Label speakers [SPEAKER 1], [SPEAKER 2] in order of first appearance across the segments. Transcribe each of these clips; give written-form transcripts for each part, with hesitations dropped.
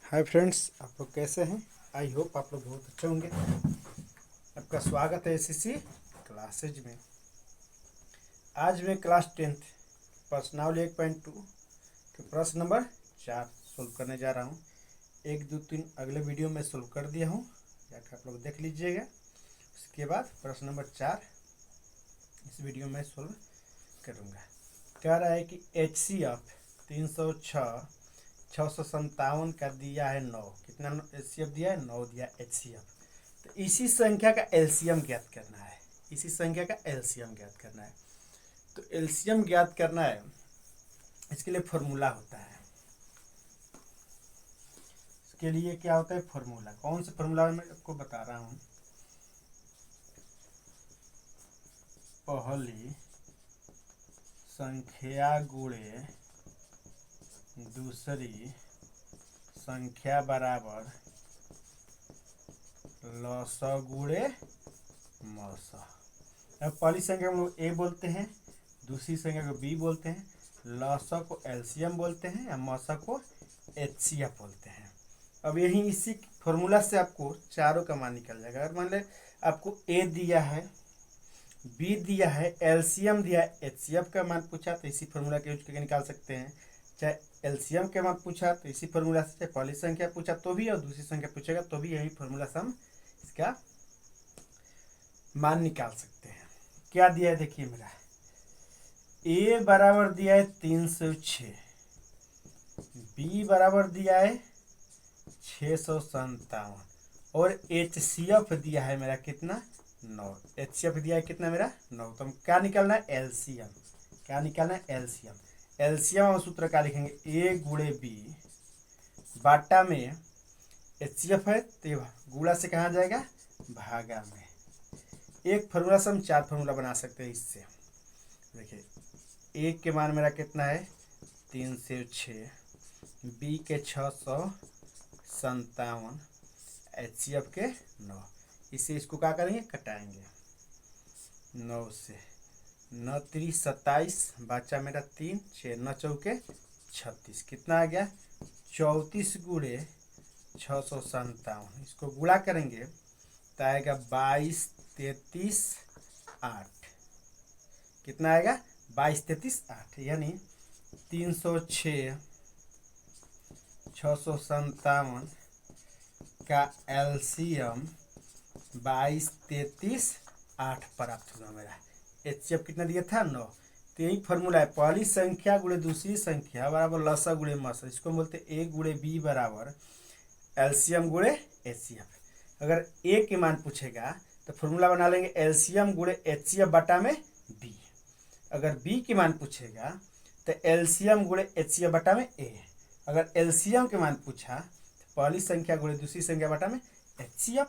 [SPEAKER 1] Hi friends, आप लोग कैसे हैं। आई होप आप लोग बहुत अच्छे होंगे। आपका स्वागत है एसएससी क्लासेज में। आज मैं क्लास 10th पर्सनावली 1.2 के प्रश्न नंबर 4 सोल्व करने जा रहा हूं। 1, 2, 3 अगले वीडियो में सोल्व कर दिया हूं, जाकर आप लोग देख लीजिएगा। उसके बाद प्रश्न नंबर 4 इस वीडियो में सोल्व करूँगा। कह रहा है कि HCF 306 657 का दिया है 9। कितना HCF दिया है? 9 दिया HCF। तो इसी संख्या का एलसीएम ज्ञात करना है। इसी संख्या का एलसीएम ज्ञात करना है। तो एलसीएम ज्ञात करना है, इसके लिए फॉर्मूला होता है। इसके लिए क्या होता है? फॉर्मूला। कौन सा फॉर्मूला मैं आपको बता रहा हूँ। पहली संख्या गुणे दूसरी संख्या बराबर लसा गुणे मसा। अब पहली संख्या को ए बोलते हैं, दूसरी संख्या को बी बोलते हैं, लसा को एलसीएम बोलते हैं या मसा को एचसीएफ बोलते हैं। अब यही इसी फॉर्मूला से आपको चारों का मान निकल जाएगा। अगर मान ले आपको ए दिया है, बी दिया है, एलसीएम दिया है, एचसीएफ का मान पूछा तो इसी फॉर्मूला के यूज करके निकाल सकते हैं। चाहे एलसीएम के मान पूछा तो इसी फॉर्मूला से, चाहे पहली संख्या पूछा तो भी और दूसरी संख्या पूछेगा तो भी यही फॉर्मूला से हम इसका मान निकाल सकते हैं। क्या दिया है देखिए मेरा। ए बराबर दिया है 306, बी बराबर दिया है 657 और HCF दिया है मेरा कितना? 9। HCF दिया है कितना मेरा? 9। तो हम क्या निकालना है? एलसीएम। क्या निकालना है? एलसीएम। एलसीएम हम सूत्र क्या लिखेंगे? ए गुणे बी बाटा में HCF है तो गुणा से कहाँ जाएगा? भागा में। एक फार्मूला से हम 4 फार्मूला बना सकते हैं इससे। देखिए, ए के मान मेरा कितना है? 306, बी के 657, HCF के 9। इसे इसको क्या करेंगे? कटाएंगे। 9 से 9 3 27 बचा मेरा 3, 6 9 चौके 36। कितना आ गया? 34 गुणे 657। इसको गुणा करेंगे तो आएगा 22 33 8। कितना आएगा? 22 33 8। यानी 306 657 का एलसीएम 22 33 8 प्राप्त हुआ मेरा। HCF कितना दिया था? 9। तो यही फॉर्मूला है। पहली संख्या गुणे दूसरी संख्या बराबर लसा गुणे मसा। इसको बोलते ए गुणे बी बराबर एलसीएम गुणे HCF। अगर ए के मान पूछेगा तो फॉर्मूला बना लेंगे एलसीएम गुणे HCF बटा में बी। अगर बी के मान पूछेगा तो एलसीएम गुणे HCF बटा में ए। अगर एलसीएम के मान पूछा तो पहली संख्या गुणे दूसरी संख्या बटा में HCF।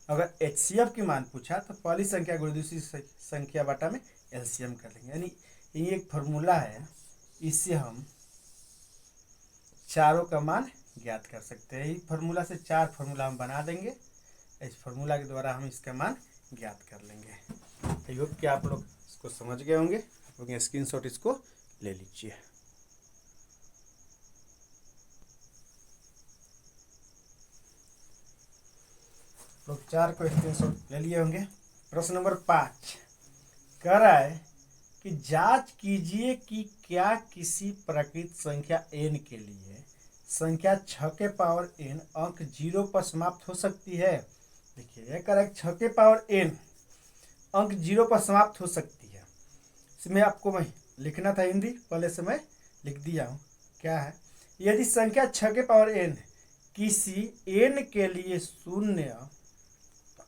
[SPEAKER 1] अगर HCF के मान पूछा तो पहली संख्या गुणे दूसरी संख्या बटा में एलसीएम कर लेंगे। यानी ये एक फॉर्मूला है, इससे हम चारों का मान ज्ञात कर सकते हैं। इस फार्मूला से 4 फार्मूला हम बना देंगे। इस फार्मूला के द्वारा हम इसका मान ज्ञात कर लेंगे। आई होप कि आप लोग इसको समझ गए होंगे। आप लोग स्क्रीनशॉट इसको ले लीजिए। लोग 4 को स्क्रीनशॉट ले लिए होंगे। प्रश्न नंबर 5 कह रहा है कि जांच कीजिए कि क्या किसी प्राकृत संख्या n के लिए संख्या 6 के पावर n अंक 0 पर समाप्त हो सकती है। देखिए, यह कह रहा है 6 के पावर n अंक 0 पर समाप्त हो सकती है। इसमें आपको मैं लिखना था हिंदी, पहले से मैं लिख दिया हूँ। क्या है? यदि संख्या 6 के पावर n किसी n के लिए शून्य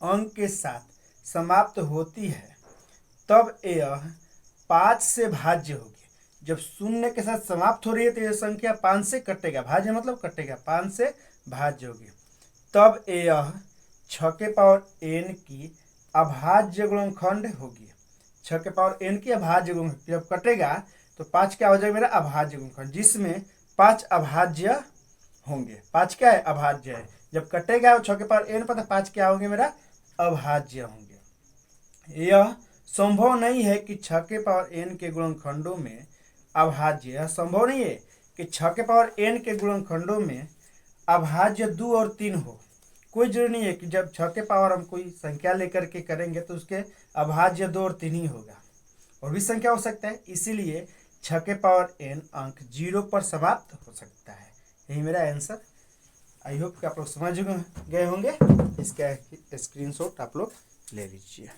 [SPEAKER 1] अंक के साथ समाप्त होती है तब यह 5 से भाज्य होगी। जब शून्य के साथ समाप्त हो रही है तो यह संख्या 5 से कटेगा। भाज्य मतलब कटेगा, 5 से भाज्य होगी। तब यह 6 के पावर n की अभाज्य गुणनखंड होगी। 6 के पावर n की अभाज्य गुणनखंड जब कटेगा तो 5 क्या हो जाएगा मेरा? अभाज्य गुणनखंड, जिसमें 5 अभाज्य होंगे। 5 क्या है? अभाज्य है। जब कटेगा 6 के पावर n पर तो 5 क्या होंगे मेरा? अभाज्य होंगे। यह संभव नहीं है कि 6 के पावर n के गुणनखंडों में अभाज्य, यह संभव नहीं है कि 6 के पावर n के गुणनखंडों में अभाज्य 2 और 3 हो। कोई जरूरी नहीं है कि जब 6 के पावर हम कोई संख्या लेकर के करेंगे तो उसके अभाज्य 2 और 3 ही होगा, और भी संख्या हो सकता है, इसीलिए 6 के पावर n अंक 0 पर समाप्त हो सकता है। यही मेरा आंसर। आई होप कि आप लोग समझ गए होंगे। इसका स्क्रीनशॉट आप लोग ले लीजिए।